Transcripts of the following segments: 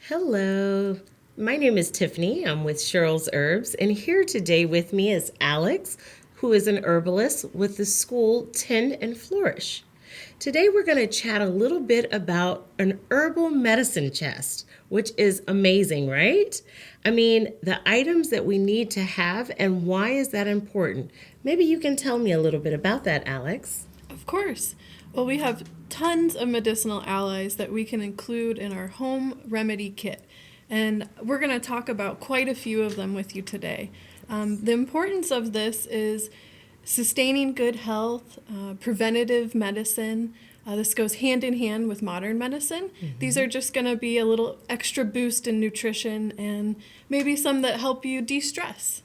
Hello, my name is Tiffany. I'm with Cheryl's Herbs, and here today with me is Alex, who is an herbalist with the school Tend and Flourish. Today we're going to chat a little bit about an herbal medicine chest, which is amazing, right? I mean, the items that we need to have and why is that important? Maybe you can tell me a little bit about that, Alex. Of course. Well, we have tons of medicinal allies that we can include in our home remedy kit. And we're going to talk about quite a few of them with you today. The importance of this is sustaining good health, preventative medicine. This goes hand in hand with modern medicine. These are just going to be a little extra boost in nutrition and maybe some that help you de-stress.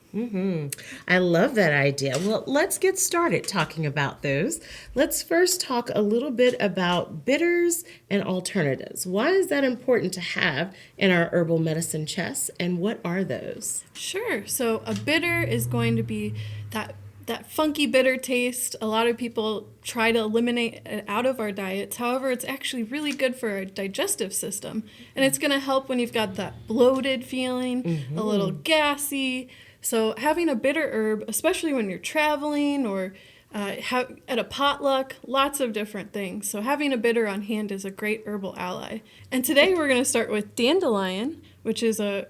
I love that idea. Well, let's get started talking about those. Let's first talk a little bit about bitters and alternatives. Why is that important to have in our herbal medicine chest, and what are those? Sure. So a bitter is going to be that funky bitter taste. A lot of people try to eliminate it out of our diets. However, it's actually really good for our digestive system. And it's going to help when you've got that bloated feeling, a little gassy. So having a bitter herb, especially when you're traveling or at a potluck, lots of different things. So having a bitter on hand is a great herbal ally. And today we're going to start with dandelion, which is a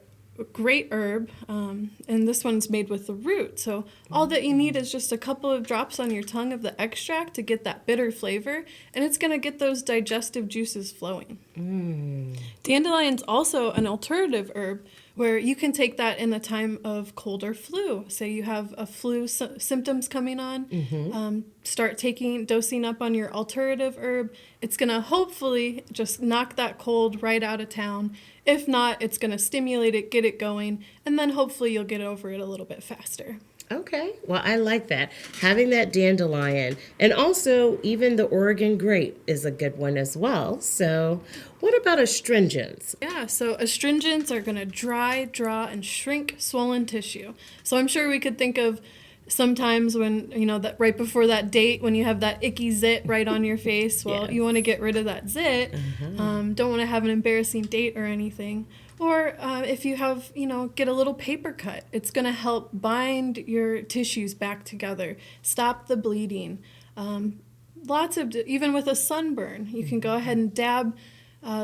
great herb, and this one's made with the root. So all that you need is just a couple of drops on your tongue of the extract to get that bitter flavor, and it's going to get those digestive juices flowing. Dandelion's also an alternative herb where you can take that in the time of cold or flu. Say you have a flu symptoms coming on, start dosing up on your alternative herb. It's going to hopefully just knock that cold right out of town. If not, it's going to stimulate it, get it going, and then hopefully you'll get over it a little bit faster. Okay, well, I like that. Having that dandelion, and also even the Oregon grape is a good one as well. So, what about astringents? Yeah, so astringents are going to dry, draw, and shrink swollen tissue. So I'm sure we could think of sometimes when, that right before that date, when you have that icky zit right on your face, well, Yes. you want to get rid of that zit. Don't want to have an embarrassing date or anything. Or if you have, get a little paper cut. It's going to help bind your tissues back together, stop the bleeding. Even with a sunburn, you can go ahead and dab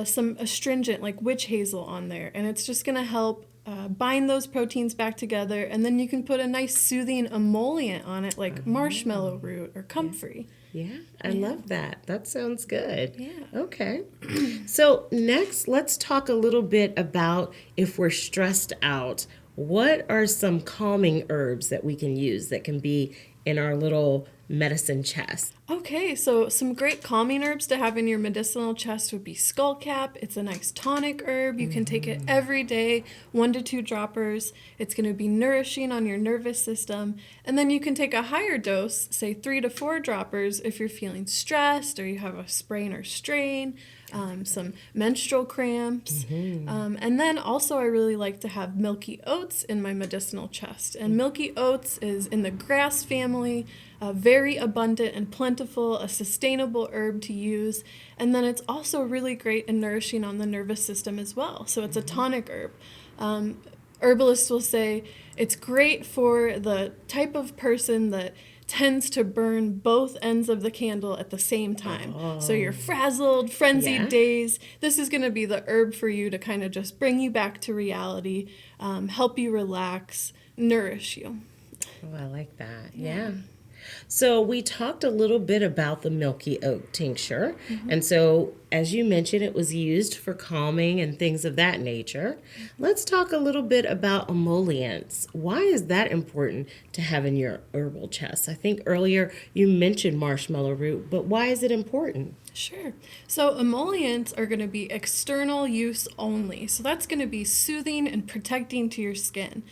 some astringent like witch hazel on there, and it's just going to help bind those proteins back together, and then you can put a nice soothing emollient on it like marshmallow root or comfrey. Yeah, I love that. That sounds good. Yeah. Okay. So, next, let's talk a little bit about if we're stressed out. What are some calming herbs that we can use that can be in our little medicine chest? Okay, so some great calming herbs to have in your medicinal chest would be Skullcap. It's a nice tonic herb. You can take it every day, 1 to 2 droppers. It's going to be nourishing on your nervous system. And then you can take a higher dose, say 3 to 4 droppers, if you're feeling stressed or you have a sprain or strain, some menstrual cramps. And then also I really like to have Milky Oats in my medicinal chest. And Milky Oats is in the grass family, very abundant and plentiful, a sustainable herb to use. And then it's also really great and nourishing on the nervous system as well. So it's a tonic herb. Herbalists will say it's great for the type of person that tends to burn both ends of the candle at the same time. So you're frazzled, frenzied days. This is going to be the herb for you to kind of just bring you back to reality, help you relax, nourish you. Oh, I like that. Yeah. So we talked a little bit about the Milky Oat tincture. And so, as you mentioned, it was used for calming and things of that nature. Let's talk a little bit about emollients. Why is that important to have in your herbal chest? I think earlier you mentioned marshmallow root, but why is it important? Sure. So emollients are going to be external use only. So that's going to be soothing and protecting to your skin.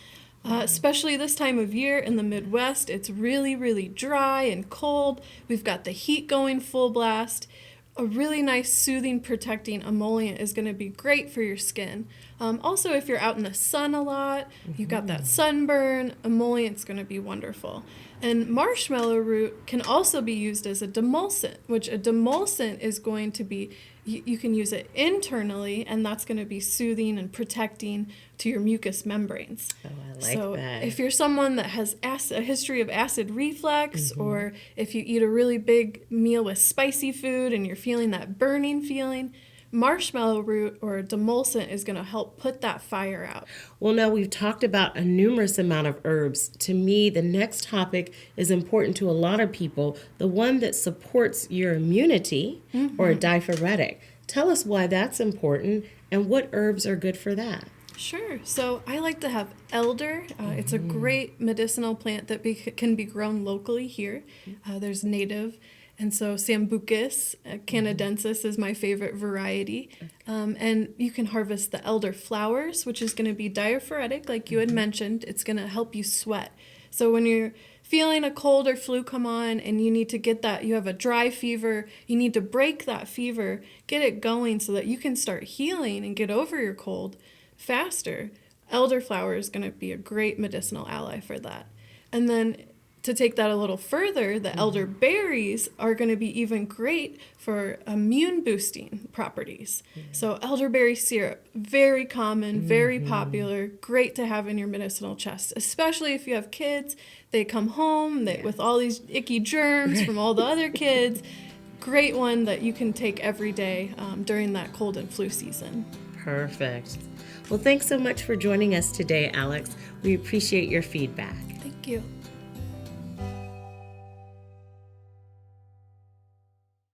Especially this time of year in the Midwest, it's really, really dry and cold. We've got the heat going full blast. A really nice soothing, protecting emollient is going to be great for your skin. Also, if you're out in the sun a lot, you've got that sunburn, emollient going to be wonderful. And marshmallow root can also be used as a demulcent, which a demulcent is going to be, you can use it internally, and that's going to be soothing and protecting to your mucous membranes. Oh, I like that. If you're someone that has a history of acid reflux, or if you eat a really big meal with spicy food and you're feeling that burning feeling, marshmallow root or a demulcent is going to help put that fire out. Well, now we've talked about a numerous amount of herbs. To me, the next topic is important to a lot of people, the one that supports your immunity or a diaphoretic. Tell us why that's important and what herbs are good for that. Sure. So I like to have elder. It's a great medicinal plant that can be grown locally here. There's native. And so Sambucus canadensis is my favorite variety. And you can harvest the elderflowers, which is going to be diaphoretic, like you had mentioned. It's going to help you sweat. So when you're feeling a cold or flu come on and you need to get that, you have a dry fever, you need to break that fever, get it going so that you can start healing and get over your cold faster. Elderflower is going to be a great medicinal ally for that. And then to take that a little further, the elderberries are going to be even great for immune boosting properties. So elderberry syrup, very common, very popular, great to have in your medicinal chest, especially if you have kids. They come home with all these icky germs from all the other kids. Great one that you can take every day during that cold and flu season. Perfect. Well, thanks so much for joining us today, Alex. We appreciate your feedback. Thank you.